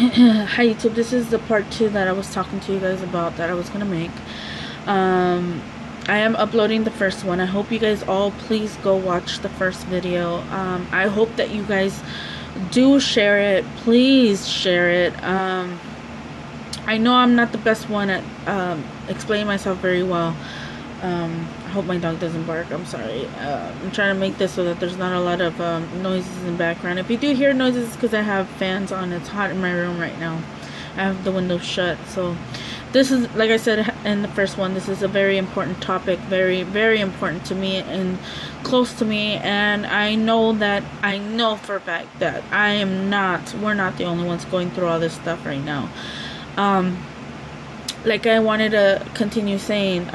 Hi YouTube, this is the part 2 that I was talking to you guys about that I was gonna make. I am uploading the first one. I hope you guys all please go watch the first video. I hope that you guys do share it. Please share it. I know I'm not the best one at explaining myself very well. I hope my dog doesn't bark. I'm sorry. I'm trying to make this so that there's not a lot of noises in the background. If you do hear noises, it's because I have fans on. It's hot in my room right now. I have the windows shut. So this is, like I said in the first one, this is a very important topic. Very, very important to me and close to me. And I know for a fact that we're not the only ones going through all this stuff right now. Like I wanted to continue saying,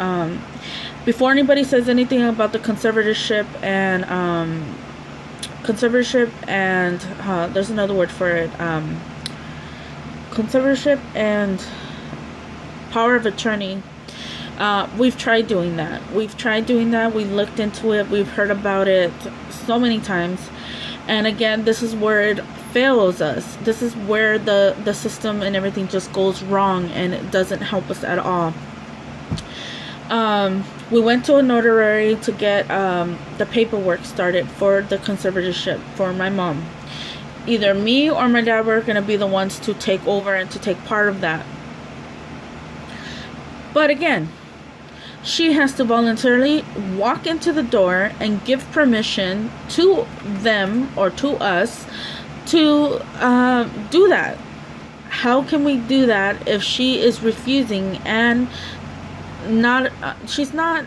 before anybody says anything about the conservatorship and there's another word for it, conservatorship and power of attorney, we've tried doing that. We looked into it. We've heard about it so many times. And again, this is where it fails us. This is where the system and everything just goes wrong, and it doesn't help us at all. We went to a notary to get the paperwork started for the conservatorship for my mom. Either me or my dad were going to be the ones to take over and to take part of that. But again, she has to voluntarily walk into the door and give permission to them or to us to do that. How can we do that if she is refusing and she's not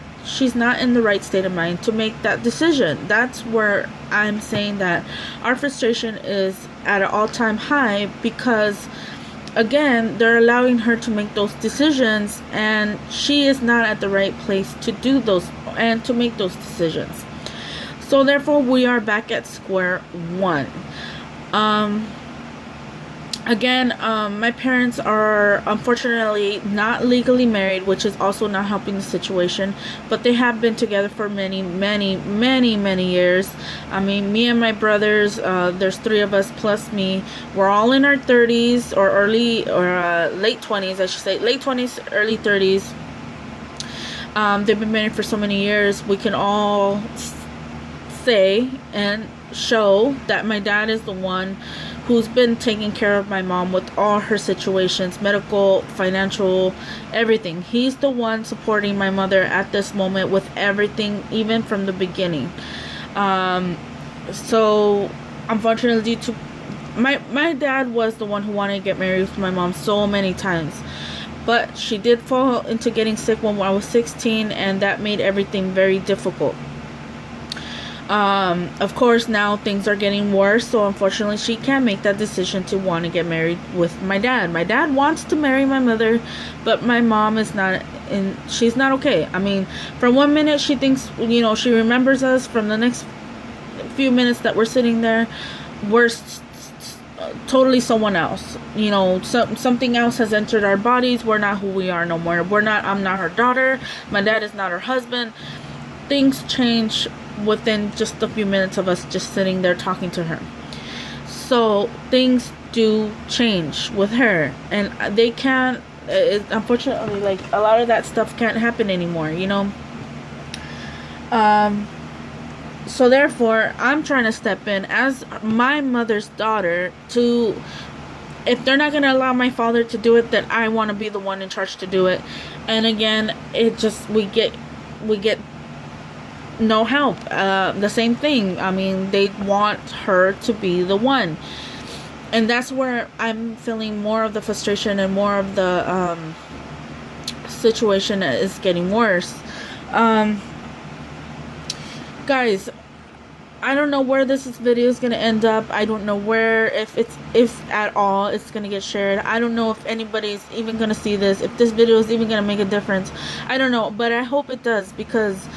in the right state of mind to make that decision? That's where I'm saying that our frustration is at an all-time high, because again, they're allowing her to make those decisions, and she is not at the right place to do those and to make those decisions. So therefore, we are back at square one. Again, my parents are unfortunately not legally married, which is also not helping the situation, but they have been together for many years. I mean, me and my brothers, there's 3 of us plus me, we're all in our 30s or late 20s, I should say, late 20s, early 30s. They've been married for so many years. We can all say and show that my dad is the one who's been taking care of my mom with all her situations, medical, financial, everything. He's the one supporting my mother at this moment with everything, even from the beginning. So unfortunately, due to my dad was the one who wanted to get married with my mom so many times, but she did fall into getting sick when I was 16, and that made everything very difficult. Of course, now things are getting worse, so unfortunately she can't make that decision to want to get married with my dad. My dad wants to marry my mother, but my mom is not she's not okay. I mean, for 1 minute she thinks, she remembers us. From the next few minutes that we're sitting there, we're totally someone else. Something else has entered our bodies. We're not who we are no more. I'm not her daughter. My dad is not her husband. Things change within just a few minutes of us just sitting there talking to her. So things do change with her, and they can't, unfortunately, like, a lot of that stuff can't happen anymore, so therefore I'm trying to step in as my mother's daughter to, if they're not going to allow my father to do it, then I want to be the one in charge to do it. And again, we get no help. The same thing. I mean, they want her to be the one, and that's where I'm feeling more of the frustration and more of the situation is getting worse. Guys, I don't know where this video is gonna end up. I don't know where, if at all it's gonna get shared. I don't know if anybody's even gonna see this, if this video is even gonna make a difference. I don't know, but I hope it does, because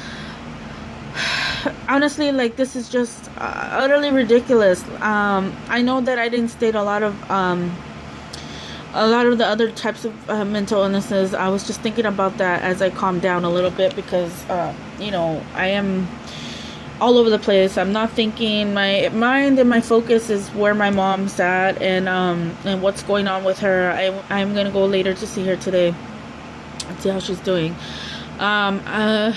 honestly, like, this is just utterly ridiculous. I know that I didn't state a lot of the other types of mental illnesses. I was just thinking about that as I calmed down a little bit, because I am all over the place. I'm not thinking. My mind and my focus is where my mom's at, and what's going on with her. I'm gonna go later to see her today and see how she's doing. I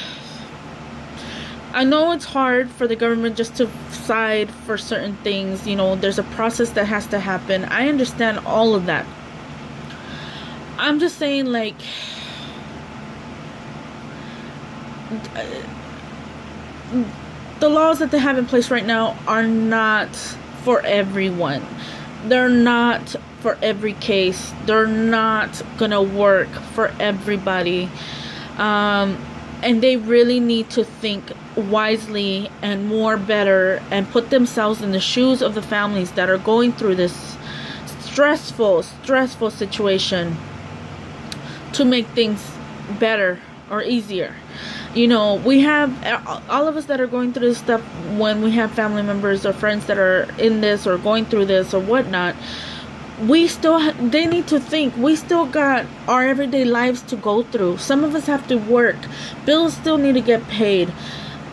know it's hard for the government just to side for certain things. You know, there's a process that has to happen. I understand all of that. I'm just saying, like, the laws that they have in place right now are not for everyone. They're not for every case. They're not gonna work for everybody. And they really need to think wisely and more better and put themselves in the shoes of the families that are going through this stressful situation to make things better or easier. You know, we have all of us that are going through this stuff. When we have family members or friends that are in this or going through this or whatnot, they need to think we still got our everyday lives to go through. Some of us have to work. Bills still need to get paid.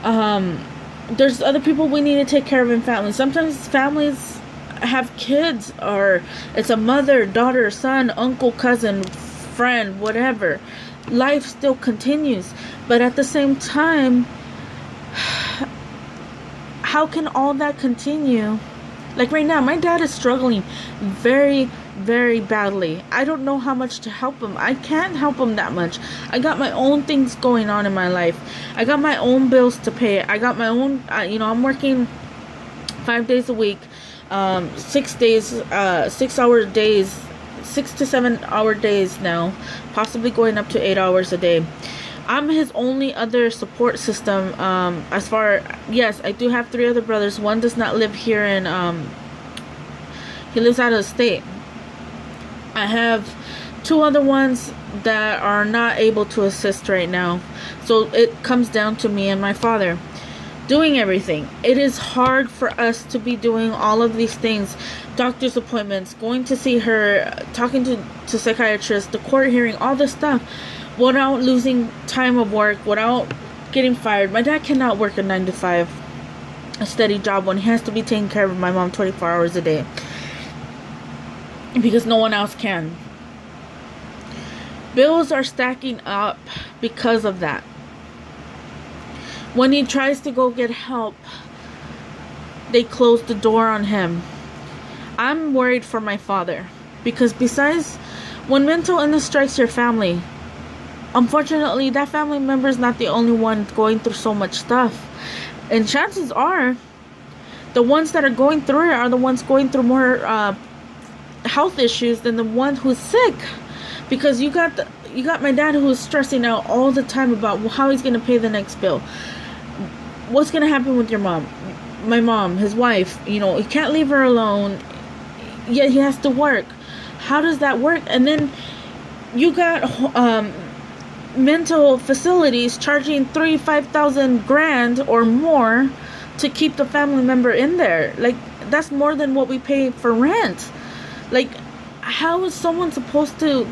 There's other people we need to take care of in families. Sometimes families have kids, or it's a mother, daughter, son, uncle, cousin, friend, whatever. Life still continues, but at the same time, how can all that continue? Like right now, my dad is struggling very, very badly. I don't know how much to help him. I can't help him that much. I got my own things going on in my life. I got my own bills to pay. I got my own, I'm working 5 days a week, 6 days, 6 hour days, 6 to 7 hour days now, possibly going up to 8 hours a day. I'm his only other support system. Yes, I do have 3 other brothers. One does not live here he lives out of the state. I have 2 other ones that are not able to assist right now. So it comes down to me and my father doing everything. It is hard for us to be doing all of these things. Doctor's appointments, going to see her, talking to psychiatrists, the court hearing, all this stuff, without losing time of work, without getting fired. My dad cannot work a 9 to 5, a steady job, when he has to be taking care of my mom 24 hours a day, because no one else can. Bills are stacking up because of that. When he tries to go get help, they close the door on him. I'm worried for my father, because besides, when mental illness strikes your family, unfortunately, that family member is not the only one going through so much stuff. And chances are, the ones that are going through it are the ones going through more health issues than the one who's sick. Because you got my dad, who's stressing out all the time about how he's going to pay the next bill. What's going to happen with your mom? My mom, his wife, he can't leave her alone, yet he has to work. How does that work? And then you got mental facilities charging $3,000-5,000 grand or more to keep the family member in there. Like, that's more than what we pay for rent. Like, how is someone supposed to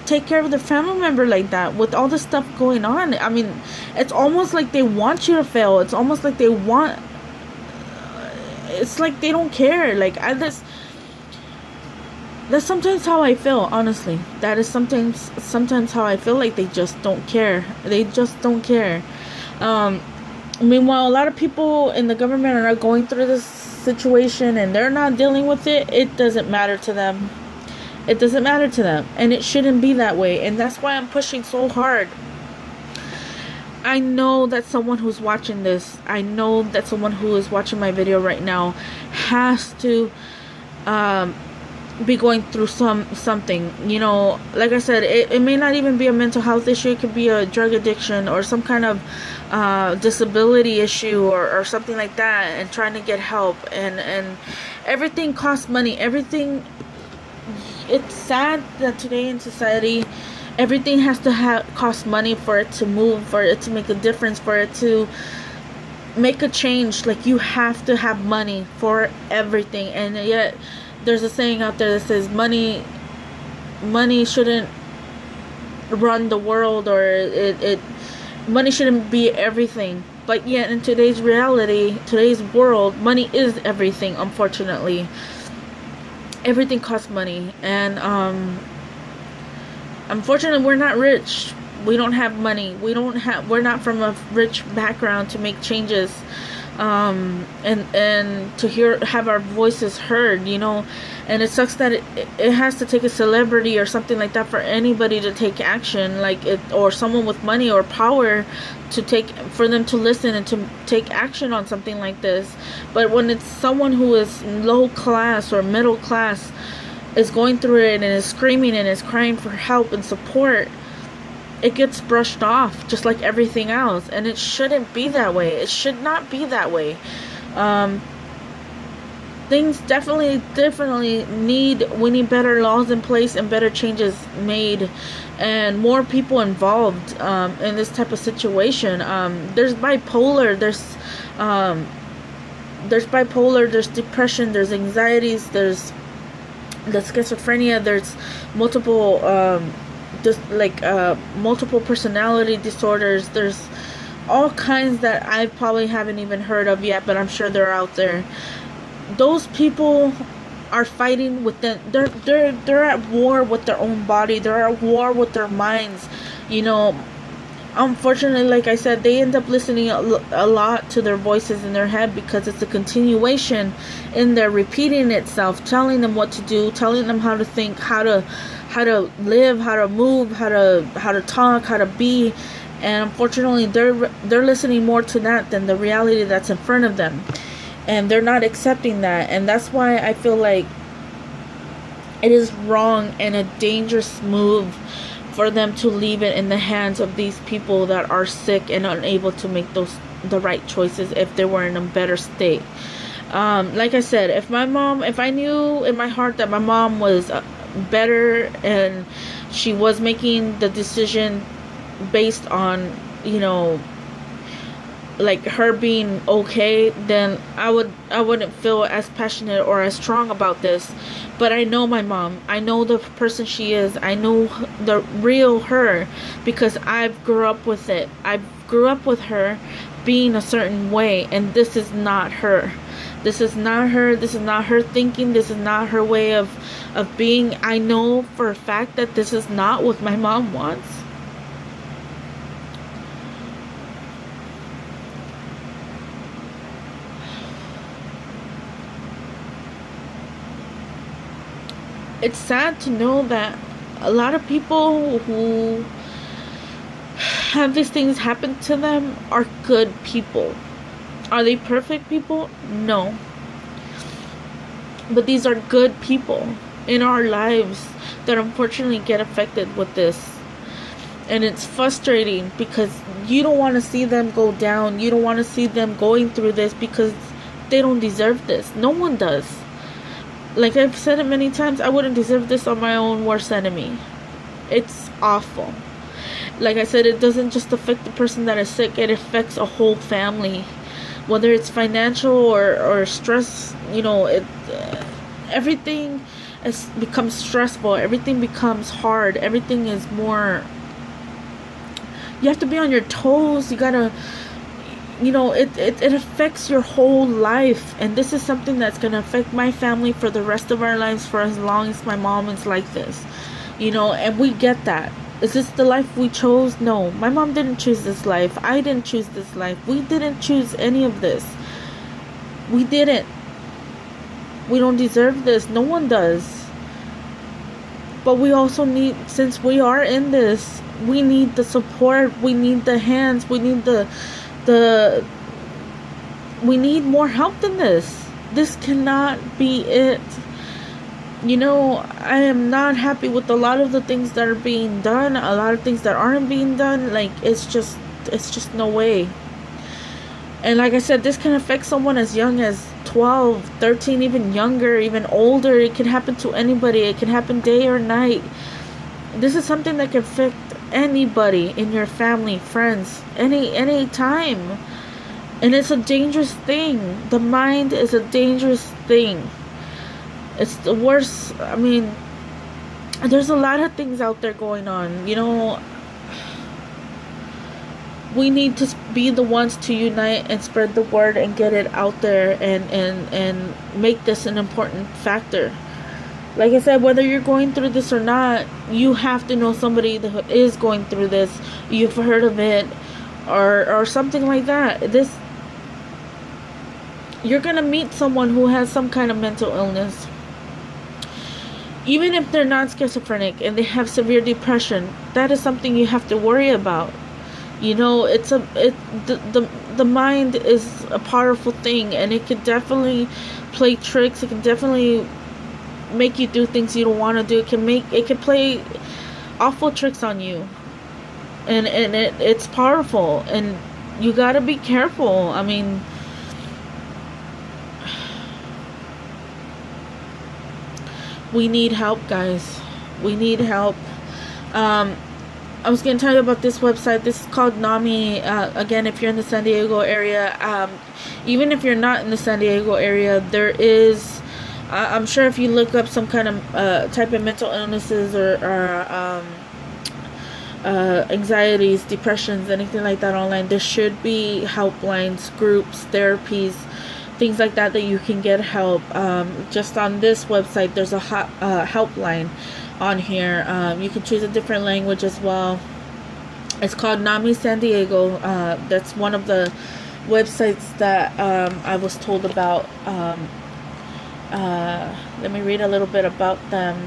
take care of their family member like that with all this stuff going on? I mean, it's almost like they want you to fail. It's almost like it's like they don't care. Like, that's sometimes how I feel, honestly. That is sometimes how I feel, like they just don't care. They just don't care. Meanwhile, a lot of people in the government are not going through this situation and they're not dealing with it. It doesn't matter to them. It doesn't matter to them. And it shouldn't be that way. And that's why I'm pushing so hard. I know that someone who's watching this, I know that someone who is watching my video right now has to be going through something. Like I said, it may not even be a mental health issue. It could be a drug addiction or some kind of disability issue or something like that, and trying to get help. And everything costs money. Everything. It's sad that today in society, everything has to cost money for it to move, for it to make a difference, for it to make a change. Like, you have to have money for everything. And yet there's a saying out there that says money shouldn't run the world, or money shouldn't be everything. But yet in today's reality, today's world, money is everything. Unfortunately, everything costs money. And unfortunately, we're not rich. We don't have money. We're not from a rich background to make changes, and to have our voices heard, and it sucks that it has to take a celebrity or something like that for anybody to take action, or someone with money or power for them to listen and to take action on something like this. But when it's someone who is low class or middle class is going through it and is screaming and is crying for help and support, it gets brushed off just like everything else. And it shouldn't be that way. It should not be that way. Things definitely we need better laws in place and better changes made and more people involved in this type of situation. There's bipolar, there's depression, there's anxieties, there's the schizophrenia, there's multiple multiple personality disorders. There's all kinds that I probably haven't even heard of yet, but I'm sure they're out there. Those people are fighting with them. They're at war with their own body. They're at war with their minds. Unfortunately, like I said, they end up listening a lot to their voices in their head because it's a continuation in there, repeating itself, telling them what to do, telling them how to think, how to live, how to move, how to talk, how to be. And unfortunately, they're listening more to that than the reality that's in front of them, and they're not accepting that. And that's why I feel like it is wrong and a dangerous move for them to leave it in the hands of these people that are sick and unable to make the right choices if they were in a better state. Like I said, if I knew in my heart that my mom was better and she was making the decision based on like her being okay, then I wouldn't feel as passionate or as strong about this. But I know my mom. I know the person she is. I know the real her because I grew up with it. I grew up with her being a certain way, and this is not her. This is not her. This is not her thinking. This is not her way of being. I know for a fact that this is not what my mom wants. It's sad to know that a lot of people who have these things happen to them are good people. Are they perfect people? No. But these are good people in our lives that unfortunately get affected with this. And it's frustrating because you don't want to see them go down. You don't want to see them going through this because they don't deserve this. No one does. Like I've said it many times, I wouldn't deserve this on my own worst enemy. It's awful. Like I said, it doesn't just affect the person that is sick. It affects a whole family. Whether it's financial or stress, everything becomes stressful. Everything becomes hard. Everything is more... You have to be on your toes. You gotta... it affects your whole life, and this is something that's going to affect my family for the rest of our lives, for as long as my mom is like this, and we get that. Is this the life we chose? No, my mom didn't choose this life. I didn't choose this life. We didn't choose any of this. We didn't. We don't deserve this. No one does. But we also need, since we are in this, we need the support. We need the hands. We need we need more help than this. This cannot be it. I am not happy with a lot of the things that are being done, a lot of things that aren't being done. Like, it's just no way. And like I said, this can affect someone as young as 12, 13, even younger, even older. It can happen to anybody. It can happen day or night. This is something that can affect anybody in your family, friends, any time. And it's a dangerous thing. The mind is a dangerous thing. It's the worst. I mean, there's a lot of things out there going on. we need to be the ones to unite and spread the word and get it out there, and make this an important factor. Like I said, whether you're going through this or not, you have to know somebody that is going through this. You've heard of it, or something like that. This, you're gonna meet someone who has some kind of mental illness. Even if they're not schizophrenic and they have severe depression, that is something you have to worry about. You know, the mind is a powerful thing, and it can definitely play tricks. It can definitely make you do things you don't want to do. It can play awful tricks on you, and it's powerful, and you got to be careful. I mean, we need help, guys. We need help. I was going to tell you about this website. This is called NAMI. Again, if you're in the San Diego area, even if you're not in the San Diego area, there is, I'm sure if you look up some kind of type of mental illnesses or anxieties, depressions, anything like that online, there should be helplines, groups, therapies, things like that you can get help. Just on this website, there's a helpline on here. You can choose a different language as well. It's called NAMI San Diego. That's one of the websites that I was told about. Let me read a little bit about them,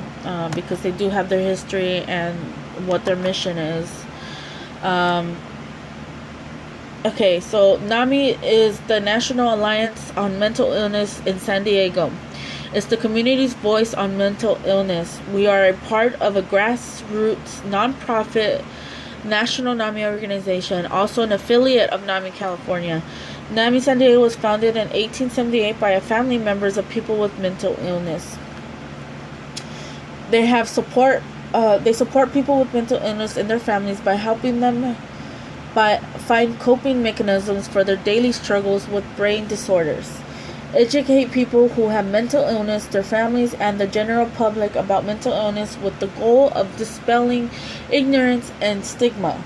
because they do have their history and what their mission is. Okay, so NAMI is the National Alliance on Mental Illness in San Diego. It's the community's voice on mental illness. We are a part of a grassroots, nonprofit, national NAMI organization, also an affiliate of NAMI California. NAMI San Diego was founded in 1878 by family members of people with mental illness. They have support. They support people with mental illness and their families by helping them find coping mechanisms for their daily struggles with brain disorders. Educate people who have mental illness, their families, and the general public about mental illness with the goal of dispelling ignorance and stigma.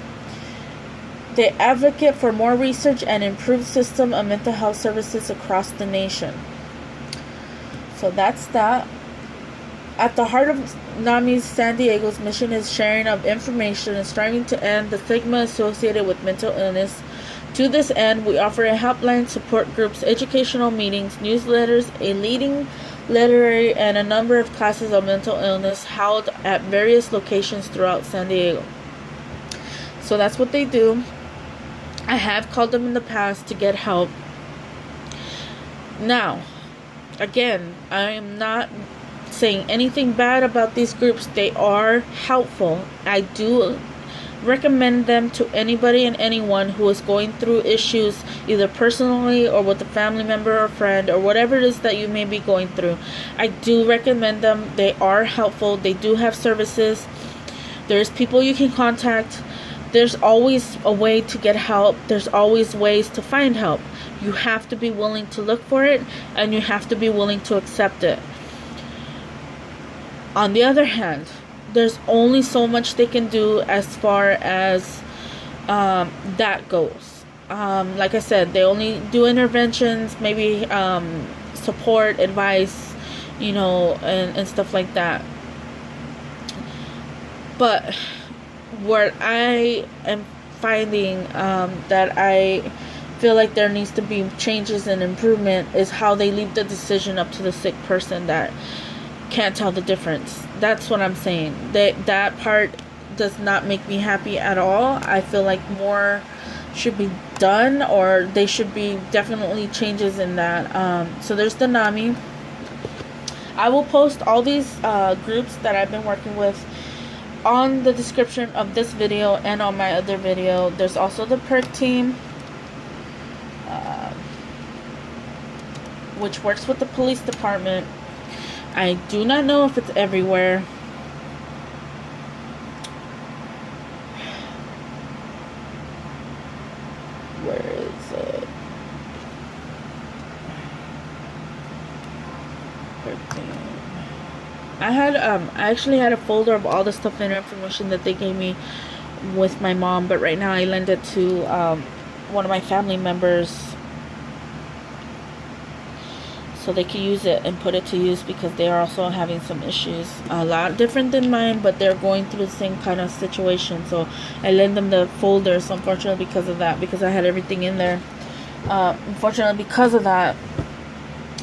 They advocate for more research and improved system of mental health services across the nation. So that's that. At the heart of NAMI San Diego's mission is sharing of information and striving to end the stigma associated with mental illness. To this end, we offer a helpline, support groups, educational meetings, newsletters, a leading literary, and a number of classes on mental illness held at various locations throughout San Diego. So that's what they do. I have called them in the past to get help. Now, again, I am not saying anything bad about these groups. They are helpful. I do recommend them to anybody and anyone who is going through issues, either personally or with a family member or friend or whatever it is that you may be going through. I do recommend them. They are helpful. They do have services. There's people you can contact. There's always a way to get help. There's always ways to find help. You have to be willing to look for it, and you have to be willing to accept it. On the other hand, there's only so much they can do as far as that goes. Like I said, they only do interventions, maybe support, advice, and stuff like that. But what I am finding that I feel like there needs to be changes and improvement is how they leave the decision up to the sick person that can't tell the difference. That's what I'm saying. That part does not make me happy at all. I feel like more should be done, or they should be definitely changes in that. So there's the NAMI. I will post all these groups that I've been working with on the description of this video and on my other video. There's also the PERC team, which works with the police department. I do not know if it's everywhere. Where is it? I actually had a folder of all the stuff and information that they gave me with my mom, but right now I lend it to one of my family members so they can use it and put it to use, because they are also having some issues, a lot different than mine, but they're going through the same kind of situation. So I lend them the folders, unfortunately, because of that, because I had everything in there. Unfortunately, because of that,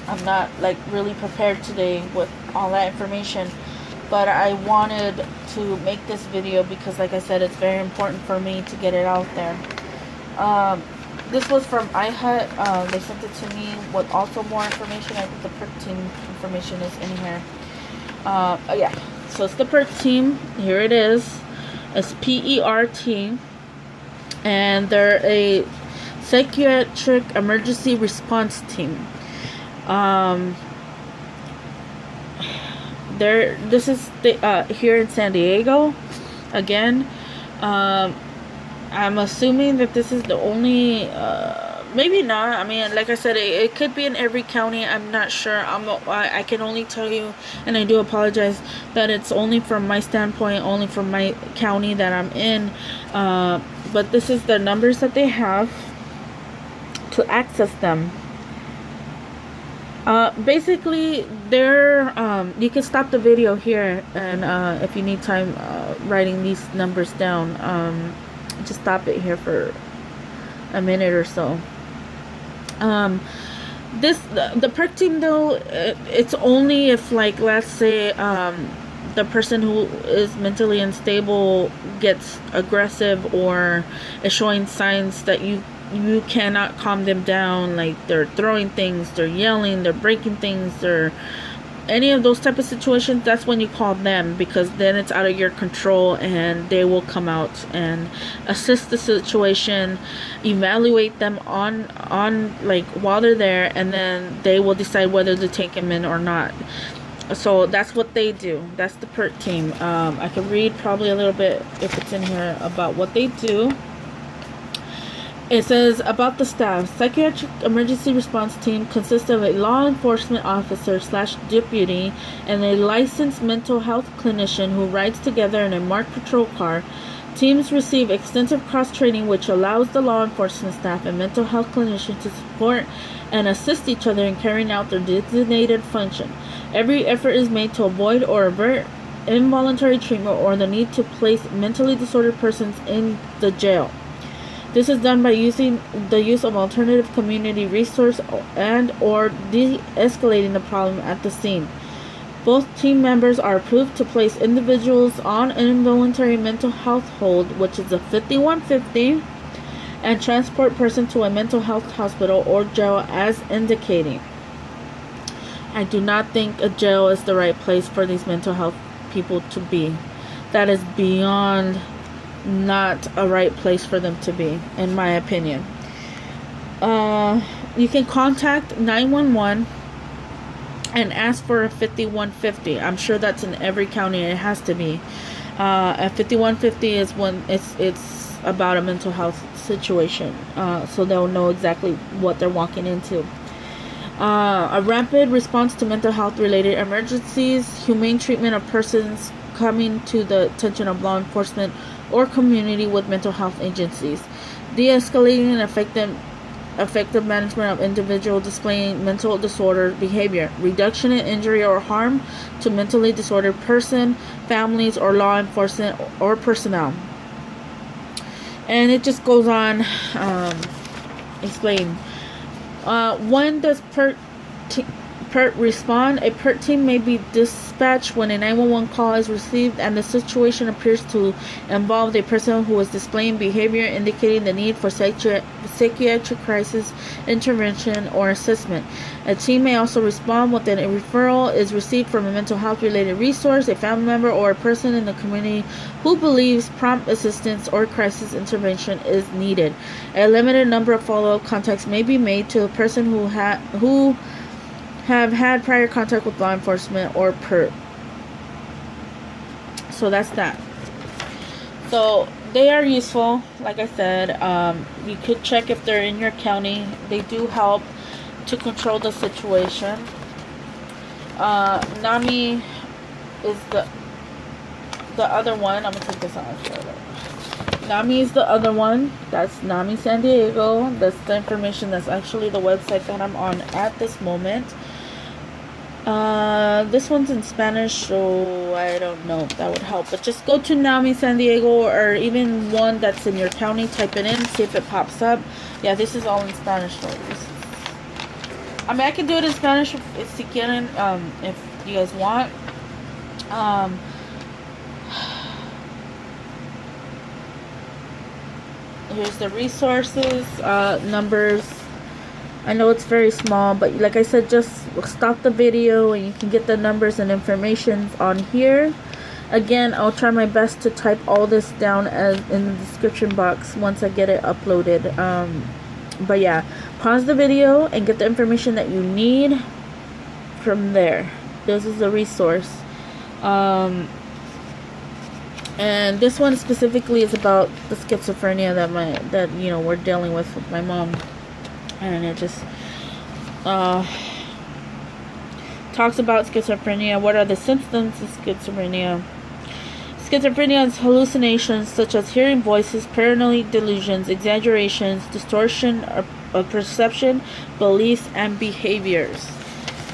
I'm not like really prepared today with all that information, but I wanted to make this video because, like I said, it's very important for me to get it out there. This was from iHut. They sent it to me with also more information. I think the PERT team information is in here. Yeah, so it's the PERT team. Here it is. It's PERT, and they're a psychiatric emergency response team. This is here in San Diego. Again, I'm assuming that this is the only, maybe not. I mean, like I said, it could be in every county. I'm not sure. I can only tell you, and I do apologize, that it's only from my standpoint, only from my county that I'm in. But this is the numbers that they have to access them. Basically, you can stop the video here, and if you need time writing these numbers down, just stop it here for a minute or so. The PERT team, though, it's only if, like, let's say the person who is mentally unstable gets aggressive or is showing signs that you cannot calm them down, like they're throwing things, they're yelling, they're breaking things, they're any of those type of situations. That's when you call them, because then it's out of your control, and they will come out and assist the situation, evaluate them on like while they're there, and then they will decide whether to take them in or not. So that's what they do. That's the PERT team. I can read probably a little bit, if it's in here, about what they do. It says about the staff. Psychiatric emergency response team consists of a law enforcement officer / deputy and a licensed mental health clinician who rides together in a marked patrol car. Teams receive extensive cross-training, which allows the law enforcement staff and mental health clinicians to support and assist each other in carrying out their designated function. Every effort is made to avoid or avert involuntary treatment or the need to place mentally disordered persons in the jail. This is done by using the use of alternative community resource and or de-escalating the problem at the scene. Both team members are approved to place individuals on an involuntary mental health hold, which is a 5150, and transport person to a mental health hospital or jail as indicating. I do not think a jail is the right place for these mental health people to be. That is beyond not a right place for them to be, in my opinion. You can contact 911 and ask for a 5150. I'm sure that's in every county. It has to be. A 5150 is when it's about a mental health situation, so they'll know exactly what they're walking into. A rapid response to mental health related emergencies, humane treatment of persons coming to the attention of law enforcement or community with mental health agencies, de-escalating and effective management of individual displaying mental disorder behavior, reduction in injury or harm to mentally disordered person, families, or law enforcement or personnel. And it just goes on explain. When does PERT respond? A PERT team may be dispatched when a 911 call is received and the situation appears to involve a person who is displaying behavior indicating the need for psychiatric crisis intervention or assessment. A team may also respond when a referral is received from a mental health related resource, a family member, or a person in the community who believes prompt assistance or crisis intervention is needed. A limited number of follow-up contacts may be made to a person who have had prior contact with law enforcement or PERT. So that's that. So they are useful. Like I said, you could check if they're in your county. They do help to control the situation. NAMI is the other one. I'm gonna take this off. NAMI is the other one. That's NAMI San Diego. That's the information. That's actually the website that I'm on at this moment. This one's in Spanish, so I don't know if that would help. But just go to NAMI San Diego, or even one that's in your county. Type it in, see if it pops up. Yeah, this is all in Spanish. So I mean, I can do it in Spanish if you quieren, if you guys want. Here's the resources, numbers. I know it's very small, but like I said, just stop the video and you can get the numbers and information on here. Again, I'll try my best to type all this down as in the description box once I get it uploaded. But yeah, pause the video and get the information that you need from there. This is a resource. And this one specifically is about the schizophrenia that we're dealing with my mom. And it just talks about schizophrenia. What are the symptoms of schizophrenia? Schizophrenia is hallucinations such as hearing voices, paranoid delusions, exaggerations, distortion of perception, beliefs, and behaviors.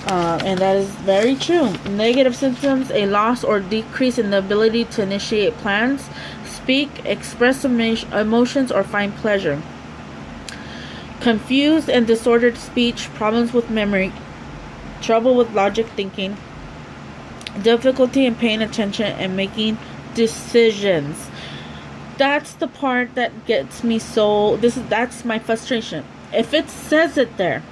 And that is very true. Negative symptoms: a loss or decrease in the ability to initiate plans, speak, express emotions, or find pleasure. Confused and disordered speech, problems with memory, trouble with logic thinking, difficulty in paying attention and making decisions. That's the part that gets me so... That's my frustration. If it says it there,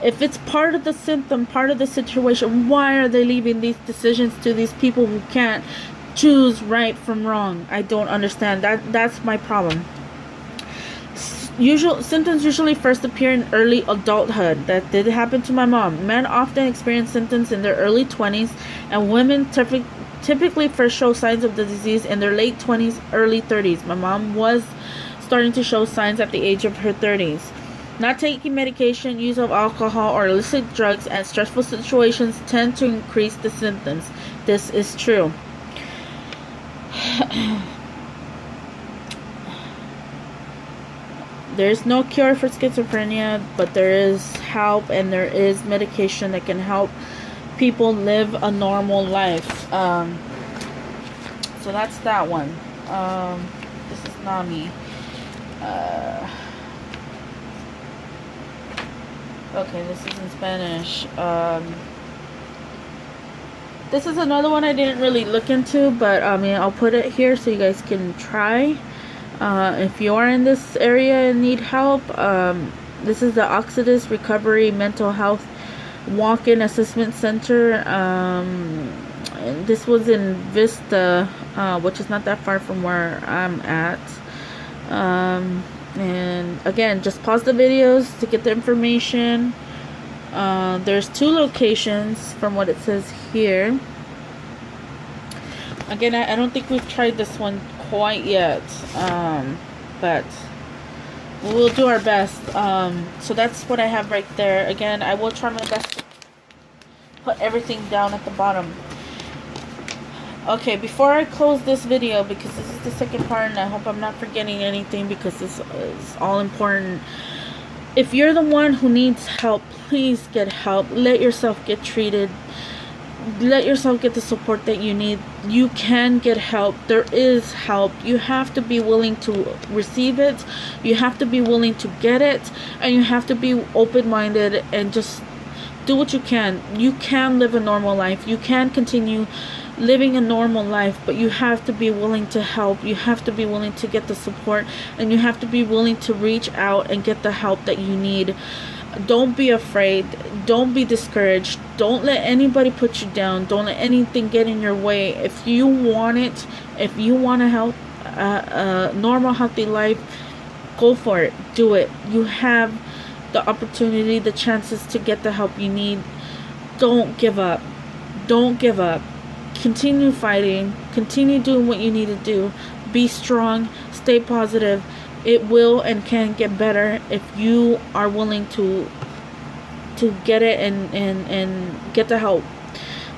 if it's part of the symptom, part of the situation, why are they leaving these decisions to these people who can't choose right from wrong? I don't understand. That's my problem. Symptoms usually first appear in early adulthood. That did happen to my mom. Men often experience symptoms in their early 20s, and women typically first show signs of the disease in their late 20s, early 30s. My mom was starting to show signs at the age of her 30s. Not taking medication, use of alcohol, or illicit drugs, and stressful situations tend to increase the symptoms. This is true. There's no cure for schizophrenia, but there is help, and there is medication that can help people live a normal life. So that's that one. This is NAMI. Okay, this is in Spanish. This is another one I didn't really look into, but I mean, I'll put it here so you guys can try. If you are in this area and need help, this is the Oxidus Recovery Mental Health Walk-in Assessment Center. And this was in Vista, which is not that far from where I'm at. And again, just pause the videos to get the information. There's 2 locations from what it says here. Again, I don't think we've tried this one quite yet, but we'll do our best. So that's what I have right there. Again, I will try my best to put everything down at the bottom. Okay, before I close this video, because this is the second part, and I hope I'm not forgetting anything, because this is all important. If you're the one who needs help, please get help. Let yourself get treated. Let yourself get the support that you need. You can get help. There is help. You have to be willing to receive it. You have to be willing to get it. And you have to be open-minded and just do what you can. You can live a normal life. You can continue living a normal life, but you have to be willing to help. You have to be willing to get the support, and you have to be willing to reach out and get the help that you need. Don't be afraid. Don't be discouraged. Don't let anybody put you down. Don't let anything get in your way. If you want it, if you want to help a normal, healthy life, go for it. Do it. You have the opportunity, the chances to get the help you need. Don't give up. Don't give up. Continue fighting. Continue doing what you need to do. Be strong. Stay positive. It will and can get better if you are willing to get it and get the help.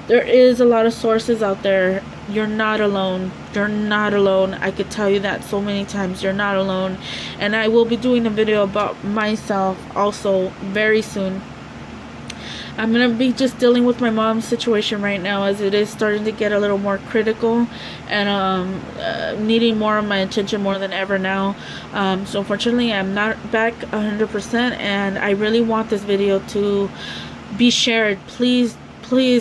There is a lot of sources out there. You're not alone. You're not alone. I could tell you that so many times. You're not alone. And I will be doing a video about myself also very soon. I'm going to be just dealing with my mom's situation right now, as it is starting to get a little more critical and needing more of my attention more than ever now. So unfortunately, I'm not back 100%, and I really want this video to be shared. Please,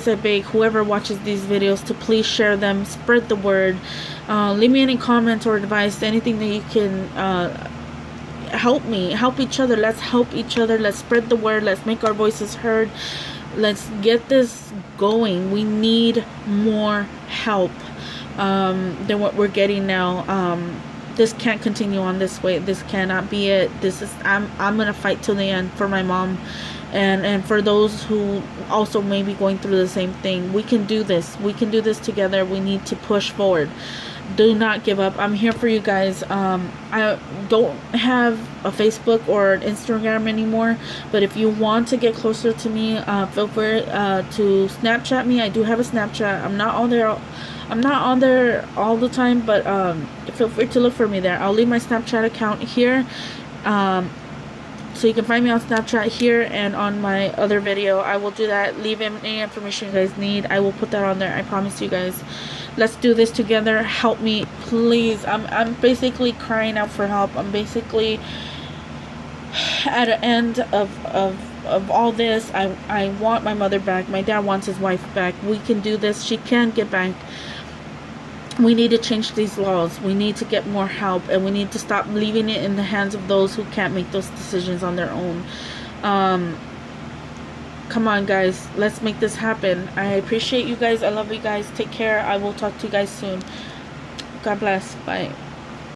I beg whoever watches these videos to please share them, spread the word. Leave me any comments or advice, anything that you can help me, help each other. Let's help each other. Let's spread the word. Let's make our voices heard. Let's get this going. We need more help than what we're getting now. This can't continue on this way. This cannot be it. This is I'm gonna fight till the end for my mom, and for those who also may be going through the same thing. We can do this. We can do this together. We need to push forward. Do not give up. I'm here for you guys. I don't have a Facebook or an Instagram anymore, but if you want to get closer to me, feel free to Snapchat me. I do have a Snapchat. I'm not on there all the time, but feel free to look for me there. I'll leave my Snapchat account here, so you can find me on Snapchat here and on my other video. I will do that. Leave any information you guys need. I will put that on there. I promise you guys. Let's do this together. Help me, please. I'm basically crying out for help. I'm basically at an end of all this. I want my mother back. My dad wants his wife back. We can do this. She can get back. We need to change these laws. We need to get more help, and we need to stop leaving it in the hands of those who can't make those decisions on their own. Come on, guys. Let's make this happen. I appreciate you guys. I love you guys. Take care. I will talk to you guys soon. God bless. Bye.